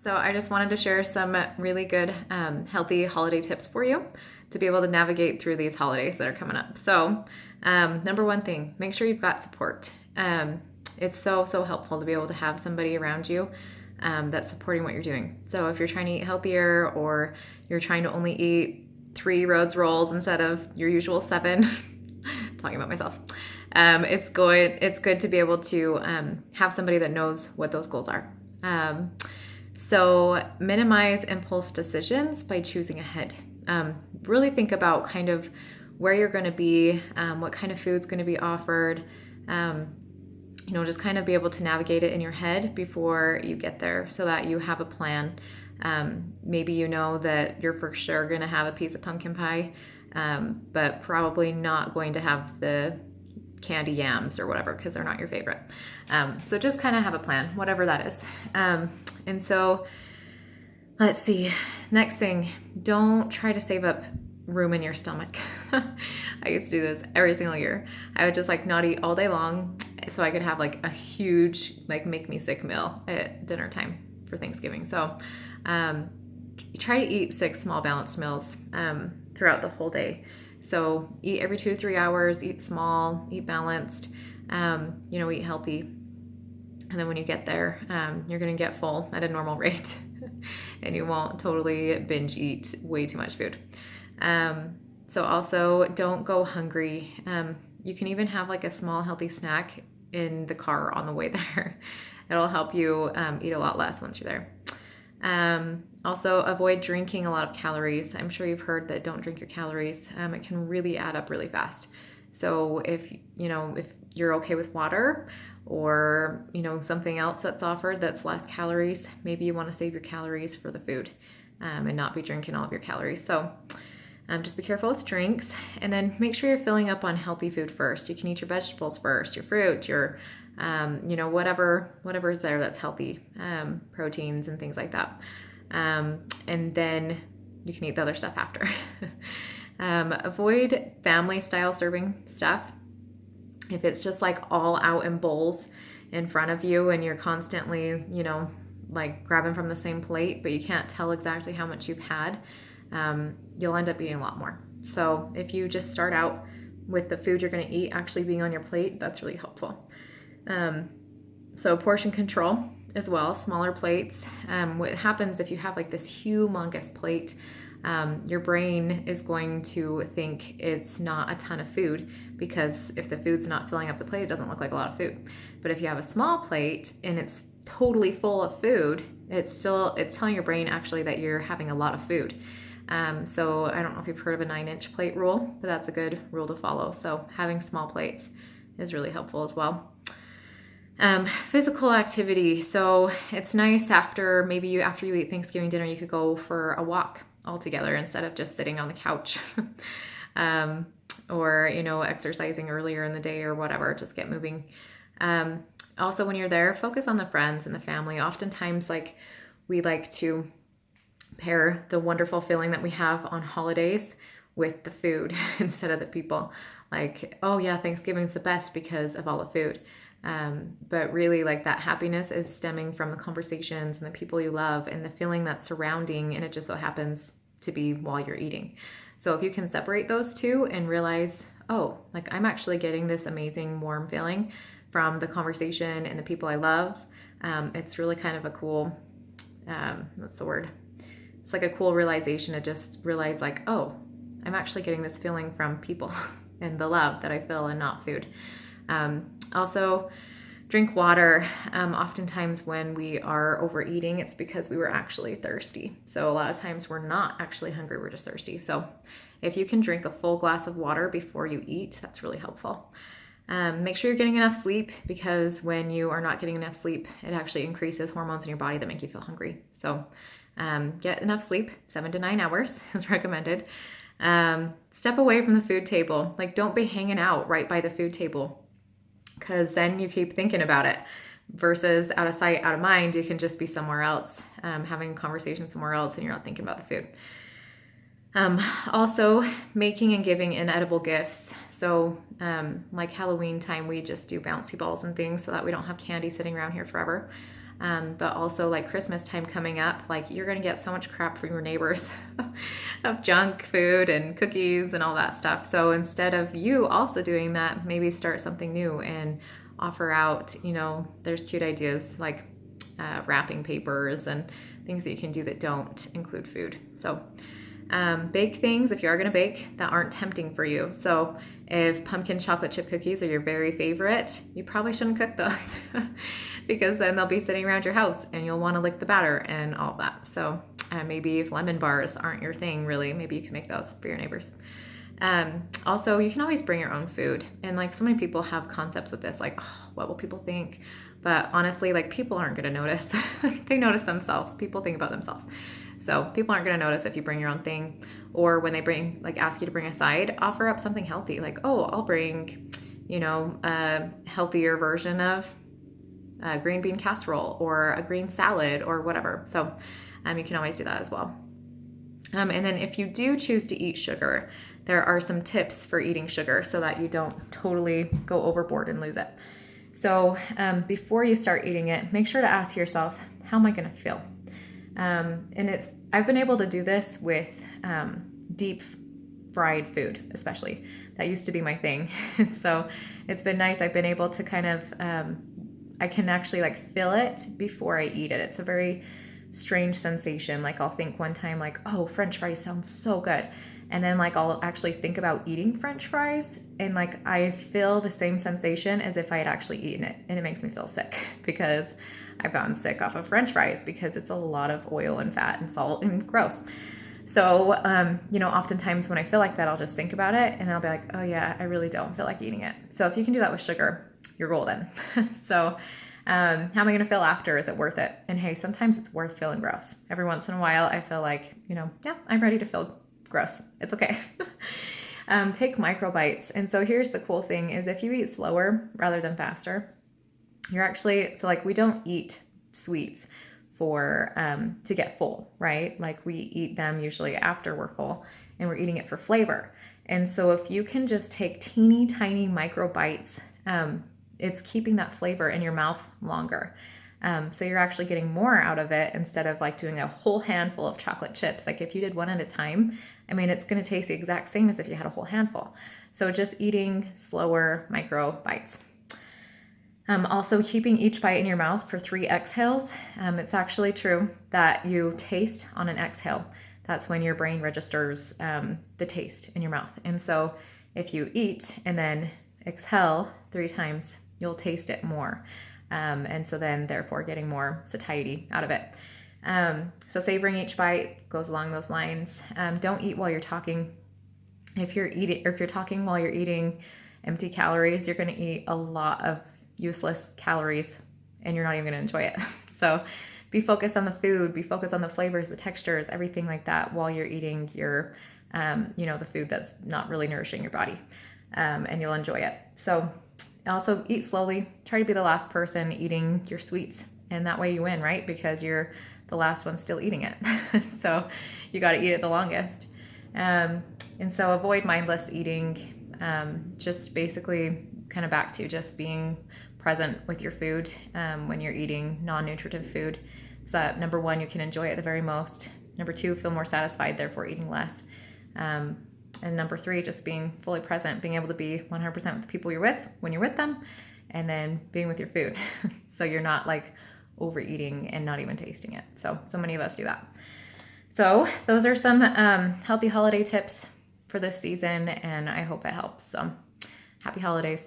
So I just wanted to share some really good healthy holiday tips for you to be able to navigate through these holidays that are coming up. So number one thing, make sure you've got support. It's so helpful to be able to have somebody around you that's supporting what you're doing. So if you're trying to eat healthier, or you're trying to only eat 3 Rhodes rolls instead of your usual 7, talking about myself, it's good to be able to have somebody that knows what those goals are. So minimize impulse decisions by choosing ahead. Really think about kind of where you're going to be, what kind of food's going to be offered, just kind of be able to navigate it in your head before you get there so that you have a plan. Maybe you know that you're for sure going to have a piece of pumpkin pie, but probably not going to have the candy yams or whatever because they're not your favorite. So just kind of have a plan, whatever that is. And so let's see. Next thing, don't try to save up room in your stomach. I used to do this every single year. I would just not eat all day long so I could have a huge make me sick meal at dinner time for Thanksgiving. So try to eat 6 small balanced meals throughout the whole day. So eat every 2 to 3 hours, eat small, eat balanced, eat healthy. And then when you get there, you're going to get full at a normal rate and you won't totally binge eat way too much food. So also don't go hungry. You can even have a small healthy snack in the car on the way there. It'll help you eat a lot less once you're there. Also avoid drinking a lot of calories. I'm sure you've heard that don't drink your calories. It can really add up really fast. So if you're okay with water or, something else that's offered that's less calories, maybe you want to save your calories for the food and not be drinking all of your calories. So just be careful with drinks, and then make sure you're filling up on healthy food first. You can eat your vegetables first, your fruit, your, whatever is there that's healthy, proteins and things like that. And then you can eat the other stuff after. Avoid family style serving stuff. If it's just all out in bowls in front of you and you're constantly, grabbing from the same plate, but you can't tell exactly how much you've had, you'll end up eating a lot more. So if you just start out with the food you're going to eat actually being on your plate, that's really helpful. So portion control as well, smaller plates. What happens if you have this humongous plate, your brain is going to think it's not a ton of food, because if the food's not filling up the plate, it doesn't look like a lot of food. But if you have a small plate and it's totally full of food, it's telling your brain actually that you're having a lot of food. So I don't know if you've heard of a 9-inch plate rule, but that's a good rule to follow. So having small plates is really helpful as well. Physical activity. So it's nice after you eat Thanksgiving dinner, you could go for a walk all together instead of just sitting on the couch, or, exercising earlier in the day or whatever, just get moving. Also when you're there, focus on the friends and the family. Oftentimes, we like to pair the wonderful feeling that we have on holidays with the food instead of the people. Oh yeah, Thanksgiving's the best because of all the food. But really that happiness is stemming from the conversations and the people you love and the feeling that's surrounding, and it just so happens to be while you're eating. So if you can separate those two and realize, I'm actually getting this amazing warm feeling from the conversation and the people I love, it's really kind of a cool, what's the word? It's a cool realization to just realize I'm actually getting this feeling from people and the love that I feel, and not food. Also, drink water. Oftentimes when we are overeating, it's because we were actually thirsty. So a lot of times we're not actually hungry, we're just thirsty. So if you can drink a full glass of water before you eat, that's really helpful. Make sure you're getting enough sleep, because when you are not getting enough sleep, it actually increases hormones in your body that make you feel hungry. So get enough sleep, 7 to 9 hours is recommended. Step away from the food table. Don't be hanging out right by the food table, because then you keep thinking about it, versus out of sight, out of mind. You can just be somewhere else, having a conversation somewhere else, and you're not thinking about the food. Also, making and giving inedible gifts. So Halloween time, we just do bouncy balls and things so that we don't have candy sitting around here forever. But also like Christmas time coming up, like you're going to get so much crap from your neighbors of junk food and cookies and all that stuff. So instead of you also doing that, maybe start something new and offer out, there's cute ideas like wrapping papers and things that you can do that don't include food. So bake things, if you are going to bake, that aren't tempting for you. So if pumpkin chocolate chip cookies are your very favorite, you probably shouldn't cook those because then they'll be sitting around your house and you'll want to lick the batter and all that. So maybe if lemon bars aren't your thing, really, maybe you can make those for your neighbors. Also, you can always bring your own food. And like so many people have concepts with this, like, oh, what will people think? But honestly, like people aren't going to notice. They notice themselves. People think about themselves. So people aren't going to notice if you bring your own thing, or when they ask you to bring a side, offer up something healthy. Like, oh, I'll bring, a healthier version of a green bean casserole or a green salad or whatever. So you can always do that as well. And then if you do choose to eat sugar, there are some tips for eating sugar so that you don't totally go overboard and lose it. So before you start eating it, make sure to ask yourself, how am I going to feel? And I've been able to do this with deep fried food, especially. That used to be my thing. So it's been nice. I've been able to kind of, I can actually like feel it before I eat it. It's a very strange sensation. Like I'll think one time like, oh, French fries sounds so good. And then like I'll actually think about eating French fries and like I feel the same sensation as if I had actually eaten it. And it makes me feel sick because I've gotten sick off of French fries because it's a lot of oil and fat and salt and gross. So, oftentimes when I feel like that, I'll just think about it and I'll be like, oh yeah, I really don't feel like eating it. So if you can do that with sugar, you're golden. So how am I going to feel after? Is it worth it? And hey, sometimes it's worth feeling gross. Every once in a while, I feel like, yeah, I'm ready to feel gross. It's okay. Take micro bites. And so here's the cool thing is if you eat slower rather than faster, we don't eat sweets for, to get full, right? Like we eat them usually after we're full and we're eating it for flavor. And so if you can just take teeny tiny micro bites, it's keeping that flavor in your mouth longer. So you're actually getting more out of it instead of like doing a whole handful of chocolate chips. Like if you did one at a time, it's going to taste the exact same as if you had a whole handful. So just eating slower micro bites. Also keeping each bite in your mouth for 3 exhales. It's actually true that you taste on an exhale. That's when your brain registers the taste in your mouth. And so if you eat and then exhale 3 times, you'll taste it more. And so then therefore getting more satiety out of it. So savoring each bite goes along those lines. Don't eat while you're talking. If you're talking while you're eating, empty calories, you're going to eat a lot of useless calories and you're not even going to enjoy it. So be focused on the food, be focused on the flavors, the textures, everything like that while you're eating your, the food that's not really nourishing your body. And you'll enjoy it. So also eat slowly. Try to be the last person eating your sweets. And that way you win, right? Because you're the last one still eating it. So you got to eat it the longest. And so avoid mindless eating. Just basically kind of back to just being present with your food when you're eating non-nutritive food. So that, number 1, you can enjoy it the very most. Number 2, feel more satisfied, therefore eating less. And number 3, just being fully present, being able to be 100% with the people you're with when you're with them, and then being with your food. So you're not like overeating and not even tasting it. So many of us do that. So those are some healthy holiday tips for this season, and I hope it helps. So happy holidays.